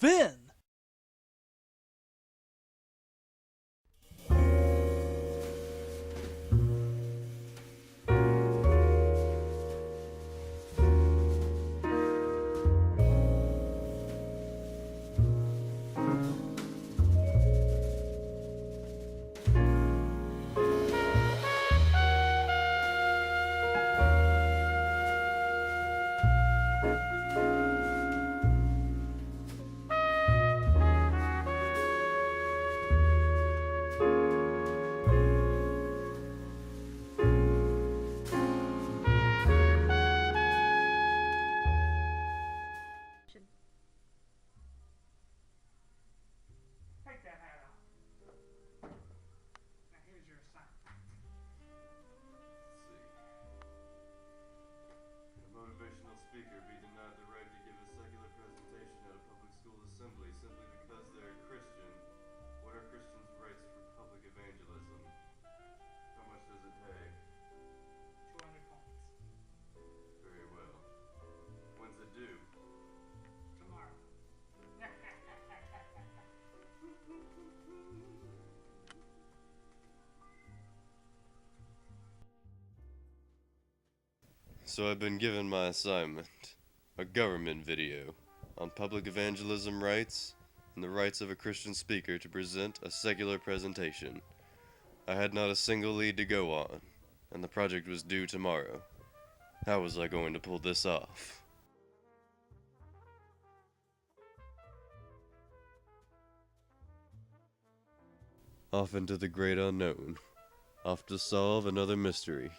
Finn! Take that hat off. Now here's your assignment. Let's see. A motivational speaker be denied the right to give a secular presentation at a public school assembly simply because they're Christian. What are Christians' rights for public evangelism? How much does it pay? 200 points. Very well. When's it due? Tomorrow. So I've been given my assignment, a government video, on public evangelism rights and the rights of a Christian speaker to present a secular presentation. I had not a single lead to go on, and the project was due tomorrow. How was I going to pull this off? Off into the great unknown, off to solve another mystery.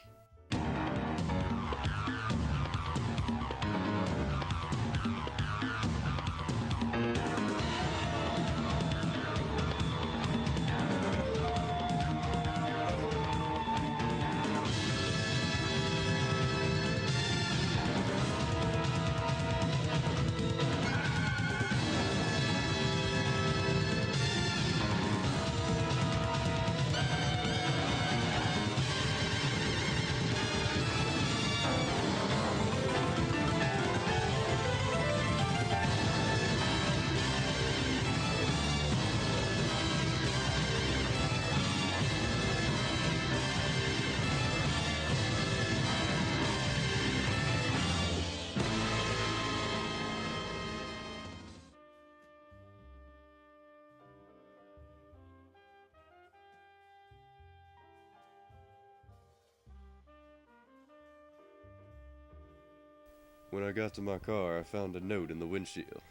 When I got to my car, I found a note in the windshield.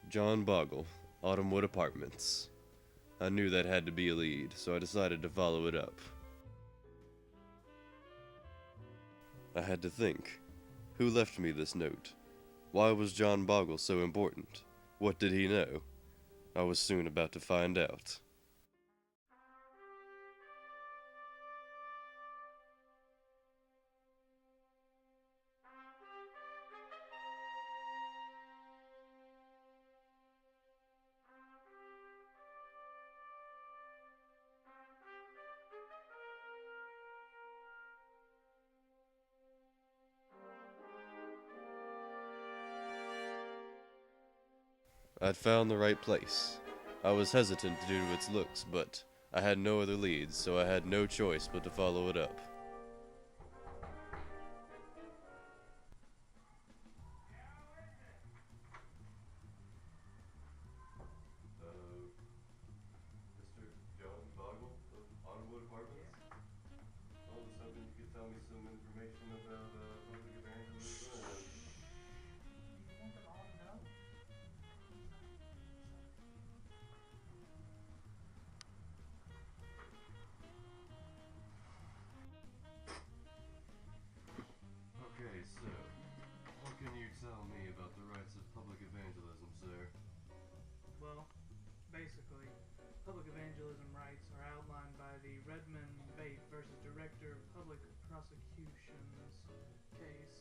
John Boggle, Autumnwood Apartments. I knew that had to be a lead, so I decided to follow it up. I had to think. Who left me this note? Why was John Boggle so important? What did he know? I was soon about to find out. I'd found the right place. I was hesitant due to its looks, but I had no other leads, so I had no choice but to follow it up. Mr. John Boggle of Autumnwood Apartments? I was hoping you could tell me some information about public evangelism and... You want them all to know? Okay, so, what can you tell me about the rights of public evangelism, sir? Well, basically, public evangelism rights are outlined by the Redmond Bate versus Director of Public Prosecutions case.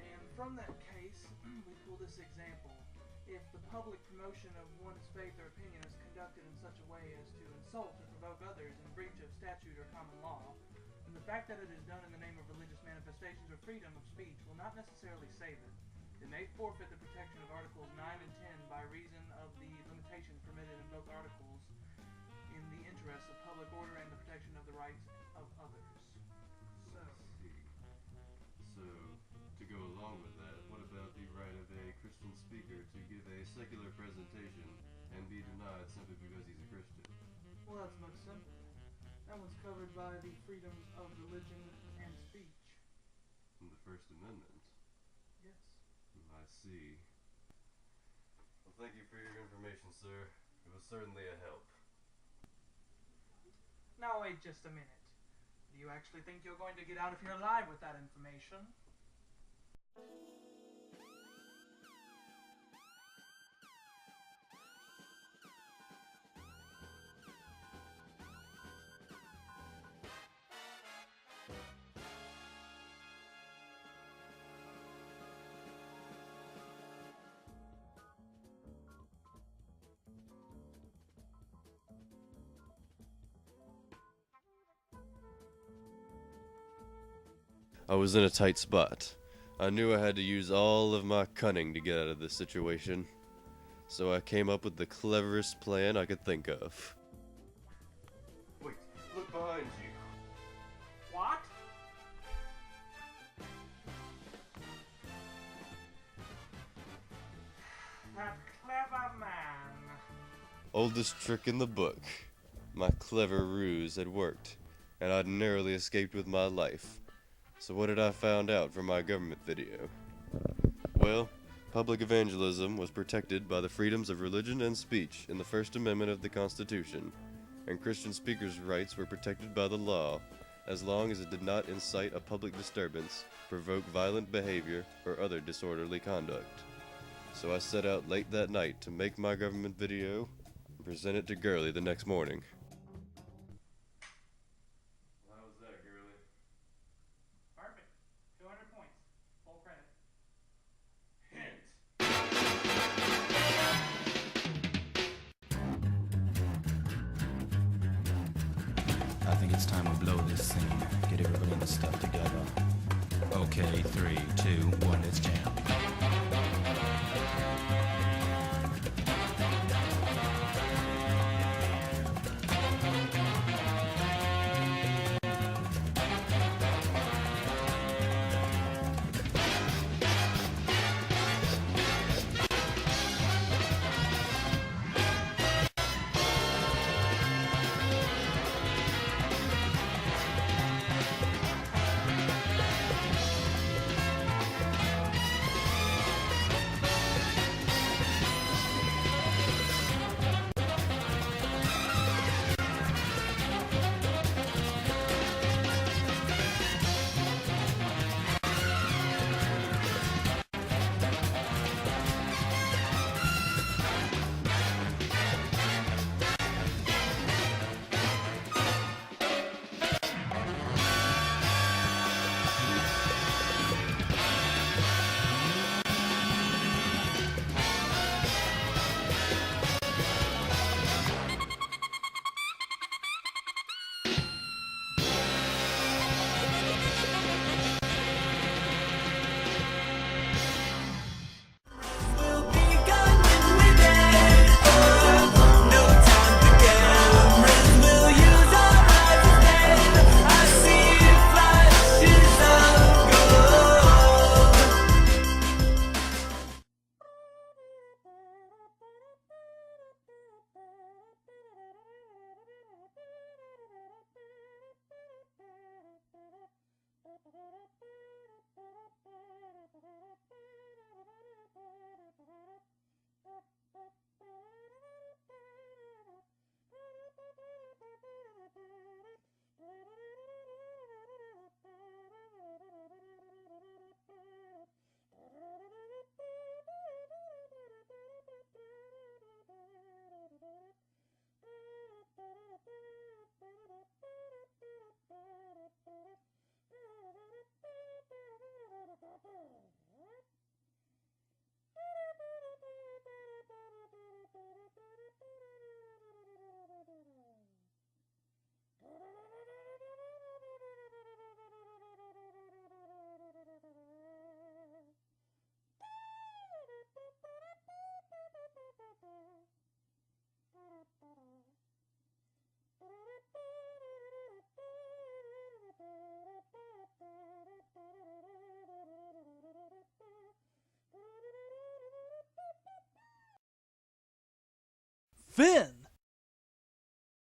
And from that case, we pull this example. If the public promotion of one's faith or opinion is conducted in such a way as to insult or provoke others in breach of statute or common law, then the fact that it is done in the name of religious manifestations or freedom of speech will not necessarily save it. It may forfeit the protection of Articles 9 and 10 by reason of wrote articles in the interest of public order and the protection of the rights of others. So, So, to go along with that, what about the right of a Christian speaker to give a secular presentation and be denied simply because he's a Christian? well, that's much simpler. That one's covered by the freedoms of religion and speech. In the First Amendment? Yes. I see. Well, thank you for your information, sir. It was certainly a help. Now wait just a minute. Do you actually think you're going to get out of here alive with that information? I was in a tight spot. I knew I had to use all of my cunning to get out of this situation. So I came up with the cleverest plan I could think of. Wait, look behind you. What? That clever man. Oldest trick in the book. My clever ruse had worked, and I'd narrowly escaped with my life. So what did I find out from my government video? Well, public evangelism was protected by the freedoms of religion and speech in the First Amendment of the Constitution, and Christian speakers' rights were protected by the law, as long as it did not incite a public disturbance, provoke violent behavior, or other disorderly conduct. So I set out late that night to make my government video and present it to Gurley the next morning. How was that, Gurley? Perfect. 200 points. Full credit. Hint! I think it's time we blow this scene. Get everybody in the stuff together. Okay, 3, 2, 1, let's jam. Finn!